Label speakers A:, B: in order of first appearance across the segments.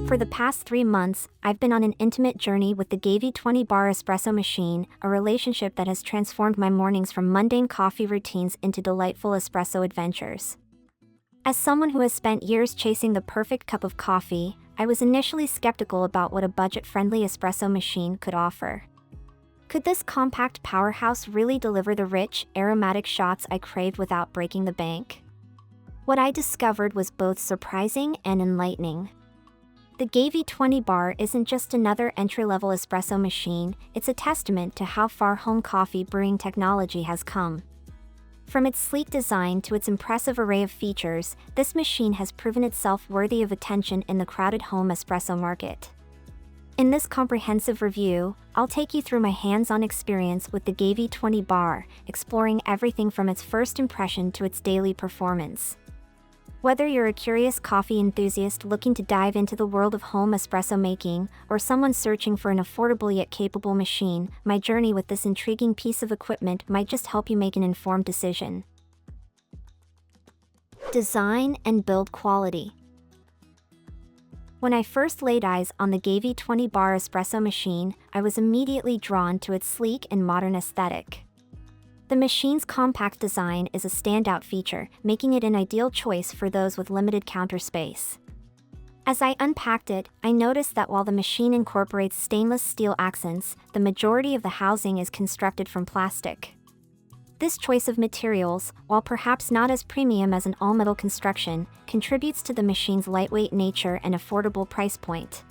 A: For the past 3 months, I've been on an intimate journey with the Gevi 20 Bar Espresso Machine, a relationship that has transformed my mornings from mundane coffee routines into delightful espresso adventures. As someone who has spent years chasing the perfect cup of coffee, I was initially skeptical about what a budget-friendly espresso machine could offer. Could this compact powerhouse really deliver the rich, aromatic shots I craved without breaking the bank? What I discovered was both surprising and enlightening. The Gevi 20 Bar isn't just another entry-level espresso machine, it's a testament to how far home coffee brewing technology has come. From its sleek design to its impressive array of features, this machine has proven itself worthy of attention in the crowded home espresso market. In this comprehensive review, I'll take you through my hands-on experience with the Gevi 20 Bar, exploring everything from its first impression to its daily performance. Whether you're a curious coffee enthusiast looking to dive into the world of home espresso making, or someone searching for an affordable yet capable machine, my journey with this intriguing piece of equipment might just help you make an informed decision. Design and build quality. When I first laid eyes on the Gevi 20 Bar Espresso Machine, I was immediately drawn to its sleek and modern aesthetic. The machine's compact design is a standout feature, making it an ideal choice for those with limited counter space. As I unpacked it, I noticed that while the machine incorporates stainless steel accents, the majority of the housing is constructed from plastic. This choice of materials, while perhaps not as premium as an all-metal construction, contributes to the machine's lightweight nature and affordable price point.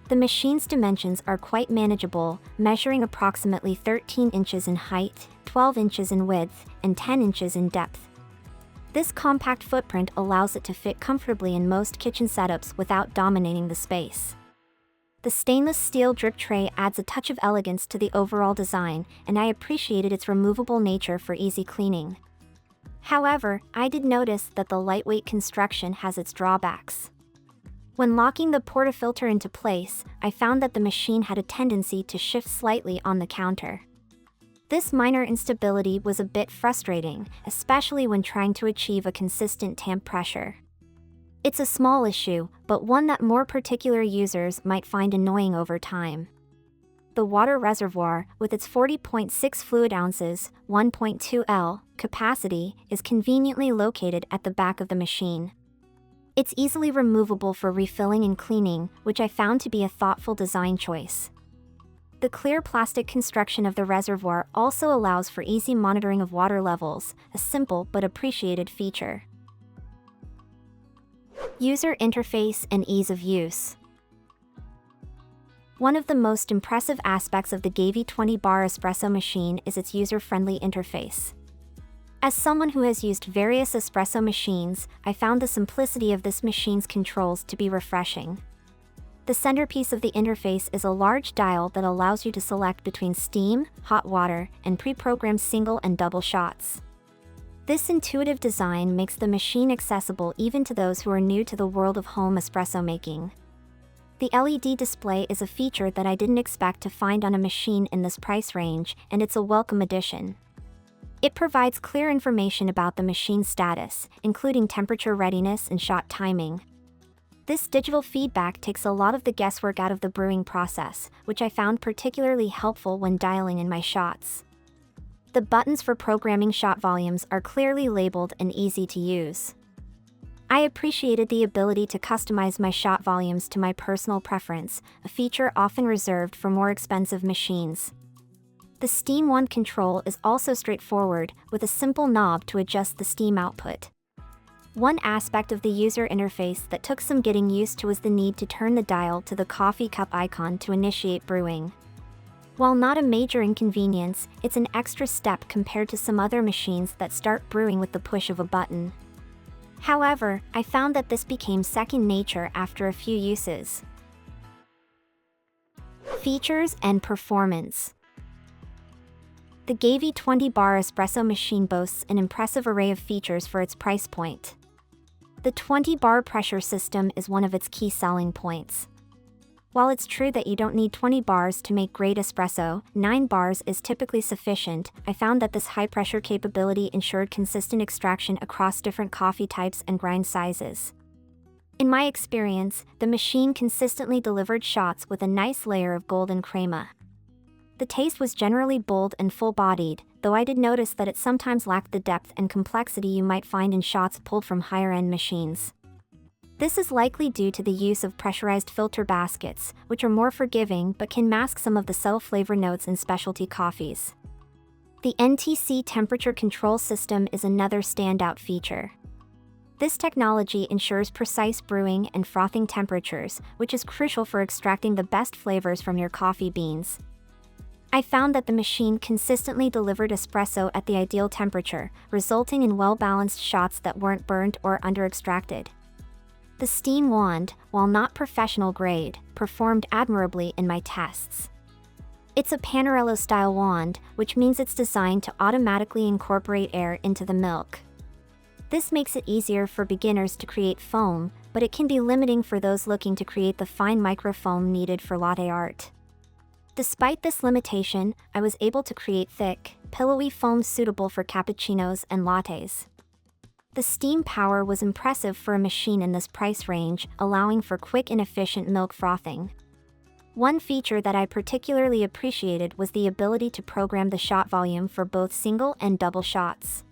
A: The machine's dimensions are quite manageable, measuring approximately 13 inches in height, 12 inches in width, and 10 inches in depth. This compact footprint allows it to fit comfortably in most kitchen setups without dominating the space. The stainless steel drip tray adds a touch of elegance to the overall design, and I appreciated its removable nature for easy cleaning. However, I did notice that the lightweight construction has its drawbacks. When locking the portafilter into place, I found that the machine had a tendency to shift slightly on the counter. This minor instability was a bit frustrating, especially when trying to achieve a consistent tamp pressure. It's a small issue, but one that more particular users might find annoying over time. The water reservoir, with its 40.6 fluid ounces, 1.2 L capacity, is conveniently located at the back of the machine. It's easily removable for refilling and cleaning, which I found to be a thoughtful design choice. The clear plastic construction of the reservoir also allows for easy monitoring of water levels, a simple but appreciated feature. User interface and ease of use. One of the most impressive aspects of the Gevi 20 Bar Espresso Machine is its user-friendly interface. As someone who has used various espresso machines, I found the simplicity of this machine's controls to be refreshing. The centerpiece of the interface is a large dial that allows you to select between steam, hot water, and pre-programmed single and double shots. This intuitive design makes the machine accessible even to those who are new to the world of home espresso making. The LED display is a feature that I didn't expect to find on a machine in this price range, and it's a welcome addition. It provides clear information about the machine's status, including temperature readiness and shot timing. This digital feedback takes a lot of the guesswork out of the brewing process, which I found particularly helpful when dialing in my shots. The buttons for programming shot volumes are clearly labeled and easy to use. I appreciated the ability to customize my shot volumes to my personal preference, a feature often reserved for more expensive machines. The steam wand control is also straightforward, with a simple knob to adjust the steam output. One aspect of the user interface that took some getting used to was the need to turn the dial to the coffee cup icon to initiate brewing. While not a major inconvenience, it's an extra step compared to some other machines that start brewing with the push of a button. However, I found that this became second nature after a few uses. Features and performance. The Gevi 20 Bar Espresso Machine boasts an impressive array of features for its price point. The 20 bar pressure system is one of its key selling points. While it's true that you don't need 20 bars to make great espresso, 9 bars is typically sufficient, I found that this high-pressure capability ensured consistent extraction across different coffee types and grind sizes. In my experience, the machine consistently delivered shots with a nice layer of golden crema. The taste was generally bold and full-bodied, though I did notice that it sometimes lacked the depth and complexity you might find in shots pulled from higher-end machines. This is likely due to the use of pressurized filter baskets, which are more forgiving but can mask some of the subtle flavor notes in specialty coffees. The NTC temperature control system is another standout feature. This technology ensures precise brewing and frothing temperatures, which is crucial for extracting the best flavors from your coffee beans. I found that the machine consistently delivered espresso at the ideal temperature, resulting in well-balanced shots that weren't burned or under-extracted. The steam wand, while not professional grade, performed admirably in my tests. It's a Panarello-style wand, which means it's designed to automatically incorporate air into the milk. This makes it easier for beginners to create foam, but it can be limiting for those looking to create the fine microfoam needed for latte art. Despite this limitation, I was able to create thick, pillowy foam suitable for cappuccinos and lattes. The steam power was impressive for a machine in this price range, allowing for quick and efficient milk frothing. One feature that I particularly appreciated was the ability to program the shot volume for both single and double shots.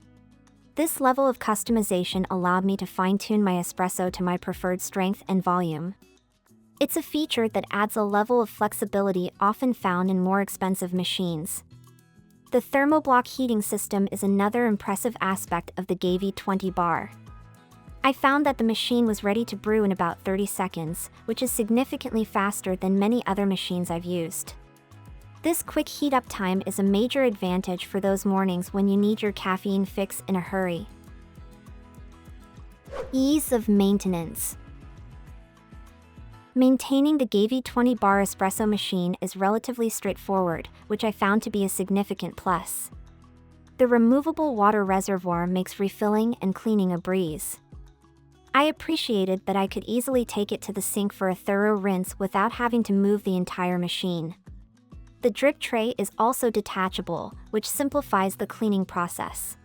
A: This level of customization allowed me to fine-tune my espresso to my preferred strength and volume. It's a feature that adds a level of flexibility often found in more expensive machines. The thermoblock heating system is another impressive aspect of the Gevi 20 bar. I found that the machine was ready to brew in about 30 seconds, which is significantly faster than many other machines I've used. This quick heat-up time is a major advantage for those mornings when you need your caffeine fix in a hurry. Ease of maintenance. Maintaining the Gavi 20 bar espresso machine is relatively straightforward, which I found to be a significant plus. The removable water reservoir makes refilling and cleaning a breeze. I appreciated that I could easily take it to the sink for a thorough rinse without having to move the entire machine. The drip tray is also detachable, which simplifies the cleaning process.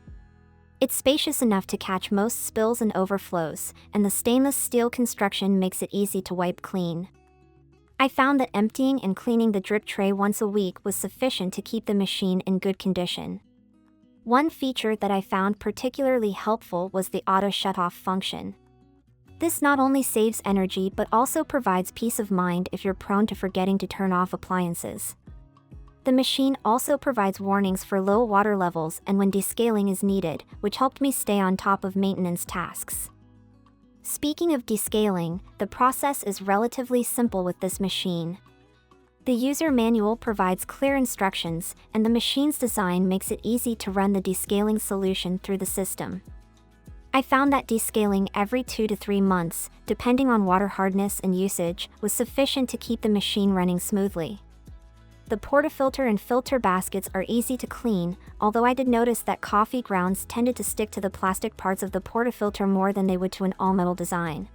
A: It's spacious enough to catch most spills and overflows, and the stainless steel construction makes it easy to wipe clean. I found that emptying and cleaning the drip tray once a week was sufficient to keep the machine in good condition. One feature that I found particularly helpful was the auto shut-off function. This not only saves energy but also provides peace of mind if you're prone to forgetting to turn off appliances. The machine also provides warnings for low water levels and when descaling is needed, which helped me stay on top of maintenance tasks. Speaking of descaling, the process is relatively simple with this machine. The user manual provides clear instructions, and the machine's design makes it easy to run the descaling solution through the system. I found that descaling every 2 to 3 months, depending on water hardness and usage, was sufficient to keep the machine running smoothly. The portafilter and filter baskets are easy to clean, although I did notice that coffee grounds tended to stick to the plastic parts of the portafilter more than they would to an all-metal design.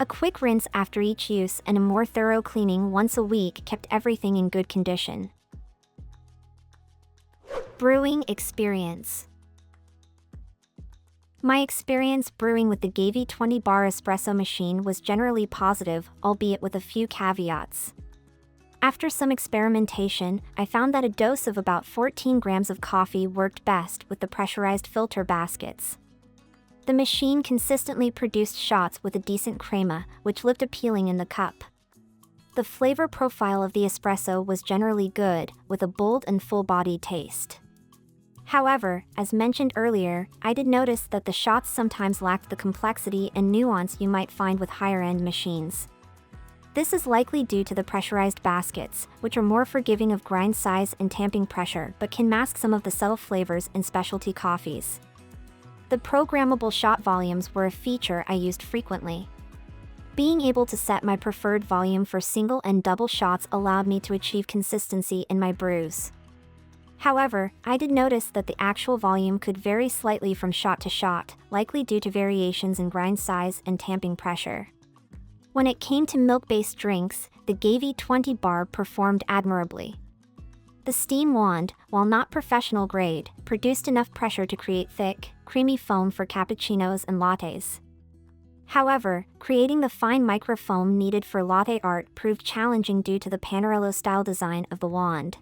A: A quick rinse after each use and a more thorough cleaning once a week kept everything in good condition. Brewing Experience. My experience brewing with the Gavi 20 bar espresso machine was generally positive, albeit with a few caveats. After some experimentation, I found that a dose of about 14 grams of coffee worked best with the pressurized filter baskets. The machine consistently produced shots with a decent crema, which looked appealing in the cup. The flavor profile of the espresso was generally good, with a bold and full-bodied taste. However, as mentioned earlier, I did notice that the shots sometimes lacked the complexity and nuance you might find with higher-end machines. This is likely due to the pressurized baskets, which are more forgiving of grind size and tamping pressure but can mask some of the subtle flavors in specialty coffees. The programmable shot volumes were a feature I used frequently. Being able to set my preferred volume for single and double shots allowed me to achieve consistency in my brews. However, I did notice that the actual volume could vary slightly from shot to shot, likely due to variations in grind size and tamping pressure. When it came to milk-based drinks, the Gavi 20 bar performed admirably. The steam wand, while not professional grade, produced enough pressure to create thick, creamy foam for cappuccinos and lattes. However, creating the fine microfoam needed for latte art proved challenging due to the Panarello-style design of the wand.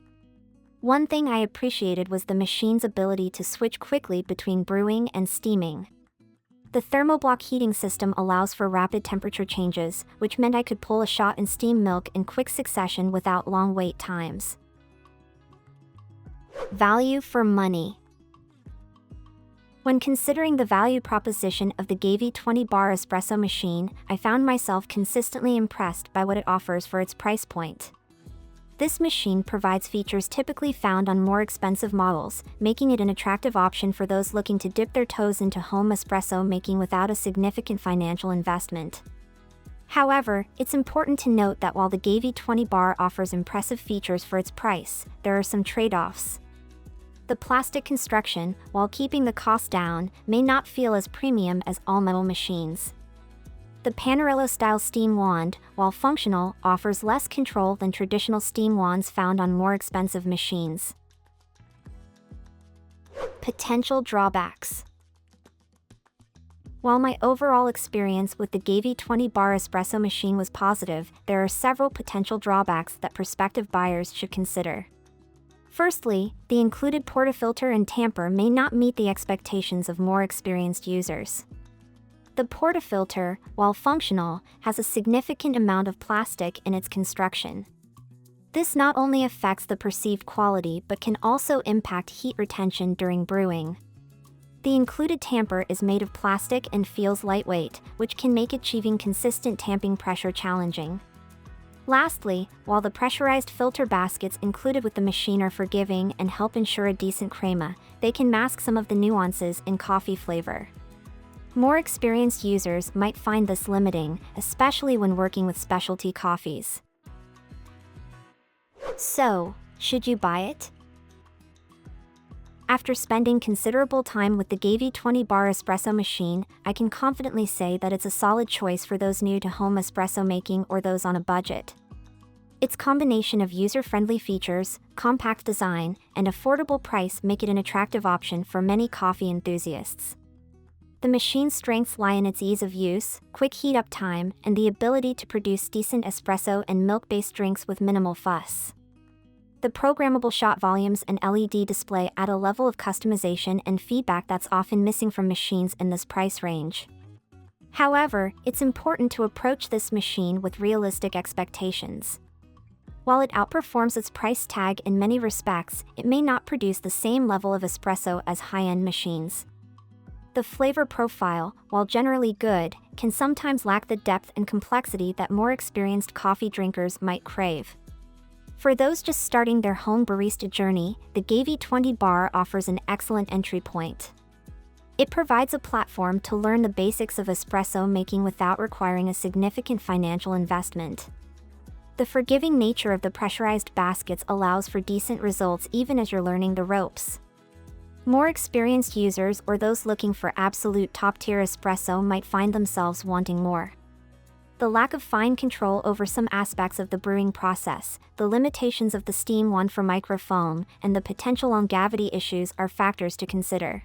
A: One thing I appreciated was the machine's ability to switch quickly between brewing and steaming. The thermoblock heating system allows for rapid temperature changes, which meant I could pull a shot and steam milk in quick succession without long wait times. Value for money. When considering the value proposition of the Gevi 20 Bar Espresso Machine, I found myself consistently impressed by what it offers for its price point. This machine provides features typically found on more expensive models, making it an attractive option for those looking to dip their toes into home espresso making without a significant financial investment. However, it's important to note that while the Gevi 20 Bar offers impressive features for its price, there are some trade-offs. The plastic construction, while keeping the cost down, may not feel as premium as all-metal machines. The Panarello-style steam wand, while functional, offers less control than traditional steam wands found on more expensive machines. Potential drawbacks. While my overall experience with the Gevi 20 Bar Espresso Machine was positive, there are several potential drawbacks that prospective buyers should consider. Firstly, the included portafilter and tamper may not meet the expectations of more experienced users. The portafilter, while functional, has a significant amount of plastic in its construction. This not only affects the perceived quality but can also impact heat retention during brewing. The included tamper is made of plastic and feels lightweight, which can make achieving consistent tamping pressure challenging. Lastly, while the pressurized filter baskets included with the machine are forgiving and help ensure a decent crema, they can mask some of the nuances in coffee flavor. More experienced users might find this limiting, especially when working with specialty coffees. So, should you buy it? After spending considerable time with the Gevi 20 Bar Espresso Machine, I can confidently say that it's a solid choice for those new to home espresso making or those on a budget. Its combination of user-friendly features, compact design, and affordable price make it an attractive option for many coffee enthusiasts. The machine's strengths lie in its ease of use, quick heat-up time, and the ability to produce decent espresso and milk-based drinks with minimal fuss. The programmable shot volumes and LED display add a level of customization and feedback that's often missing from machines in this price range. However, it's important to approach this machine with realistic expectations. While it outperforms its price tag in many respects, it may not produce the same level of espresso as high-end machines. The flavor profile, while generally good, can sometimes lack the depth and complexity that more experienced coffee drinkers might crave. For those just starting their home barista journey, the Gevi 20 Bar offers an excellent entry point. It provides a platform to learn the basics of espresso making without requiring a significant financial investment. The forgiving nature of the pressurized baskets allows for decent results even as you're learning the ropes. More experienced users or those looking for absolute top-tier espresso might find themselves wanting more. The lack of fine control over some aspects of the brewing process, the limitations of the steam wand for microfoam, and the potential longevity issues are factors to consider.